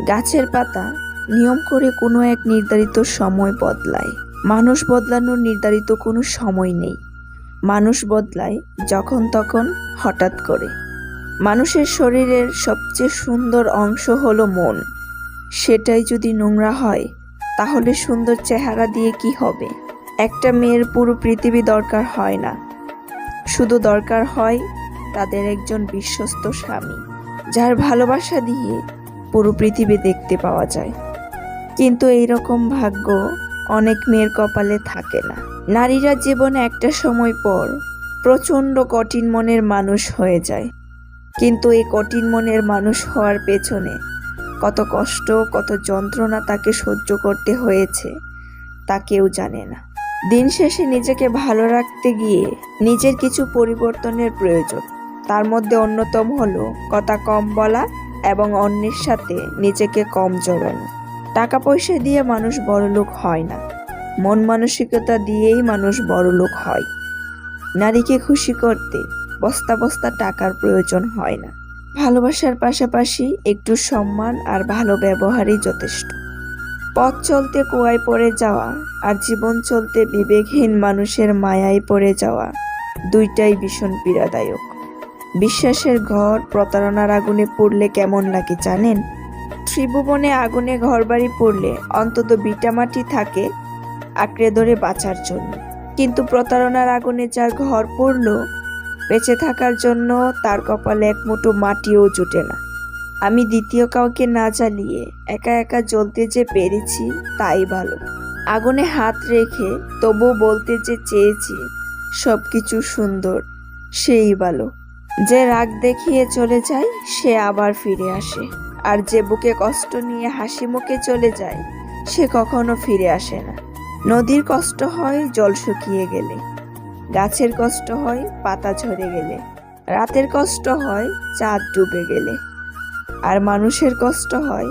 গাছের পাতা নিয়ম করে কোনো এক নির্ধারিত সময় বদলায়। মানুষ বদলানোর নির্ধারিত কোনো সময় নেই। মানুষ বদলায় যখন তখন, হঠাৎ করে। মানুষের শরীরের সবচেয়ে সুন্দর অংশ হলো মন। সেটাই যদি নোংরা হয়, তাহলে সুন্দর চেহারা দিয়ে কি হবে? একটা মেয়ের পুরো পৃথিবী দরকার হয় না, শুধু দরকার হয় তাদের একজন বিশ্বস্ত স্বামী, যার ভালোবাসা দিয়ে পুরো পৃথিবী দেখতে পাওয়া যায়। কিন্তু এইরকম ভাগ্য অনেক মেয়ের কপালে থাকে না। নারীরা জীবনে একটা সময় পর প্রচণ্ড কঠিন মনের মানুষ হয়ে যায়, কিন্তু এই কঠিন মনের মানুষ হওয়ার পেছনে কত কষ্ট, কত যন্ত্রণা তাকে সহ্য করতে হয়েছে তা কেউ জানে না। দিন শেষে নিজেকে ভালো রাখতে গিয়ে নিজের কিছু পরিবর্তনের প্রয়োজন। তার মধ্যে অন্যতম হলো কথা কম বলা এবং অন্যের সাথে নিজেকে কম জড়ানো। টাকা পয়সা দিয়ে মানুষ বড়লোক হয় না, মন মানসিকতা দিয়েই মানুষ বড়লোক হয়। নারীকে খুশি করতে বস্তা বস্তা টাকার প্রয়োজন হয় না। ভালোবাসার পাশাপাশি একটু সম্মান আর ভালো ব্যবহারই যথেষ্ট। পথ চলতে কুয়ায় পড়ে যাওয়া আর জীবন চলতে বিবেকহীন মানুষের মায়ায় পড়ে যাওয়া, দুইটাই ভীষণ পীড়াদায়ক। বিশ্বাসের ঘর প্রতারণার আগুনে পড়লে কেমন লাগে জানেন? ত্রিভুবনে আগুনে ঘরবাড়ি পড়লে অন্তত ভিটামাটি থাকে আঁকড়ে ধরে বাঁচার জন্য, কিন্তু প্রতারণার আগুনে যার ঘর পড়ল, বেঁচে থাকার জন্য তার কপালে এক মুঠো মাটিও জুটে না। আমি দ্বিতীয় কাউকে না জ্বালিয়ে একা একা জ্বলতে যে পেরেছি তাই ভালো। আগুনে হাত রেখে তবু বলতে যে চেয়েছি সবকিছু সুন্দর, সেই ভালো। যে রাগ দেখিয়ে চলে যায় সে আবার ফিরে আসে, আর যে বুকে কষ্ট নিয়ে হাসি মুখে চলে যায় সে কখনো ফিরে আসে না। নদীর কষ্ট হয় জল শুকিয়ে গেলে, গাছের কষ্ট হয় পাতা ঝরে গেলে, রাতের কষ্ট হয় চাঁদ ডুবে গেলে, আর মানুষের কষ্ট হয়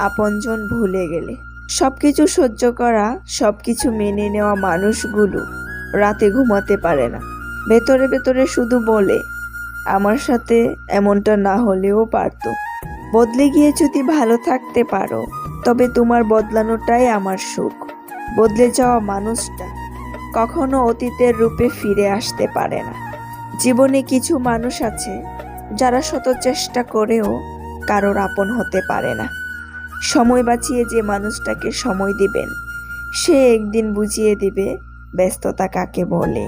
আপনজন ভুলে গেলে। সবকিছু সহ্য করা, সবকিছু মেনে নেওয়া মানুষগুলো রাতে ঘুমাতে পারে না। ভেতরে ভেতরে শুধু বলে, আমার সাথে এমনটা না হলেও পারতো। বদলে গিয়ে যদি ভালো থাকতে পারো, তবে তোমার বদলানোটাই আমার সুখ। বদলে যাওয়া মানুষটা কখনো অতীতের রূপে ফিরে আসতে পারে না। জীবনে কিছু মানুষ আছে যারা শত চেষ্টা করেও কারোর আপন হতে পারে না। সময় বাঁচিয়ে যে মানুষটাকে সময় দিবেন, সে একদিন বুঝিয়ে দিবে ব্যস্ততা কাকে বলে।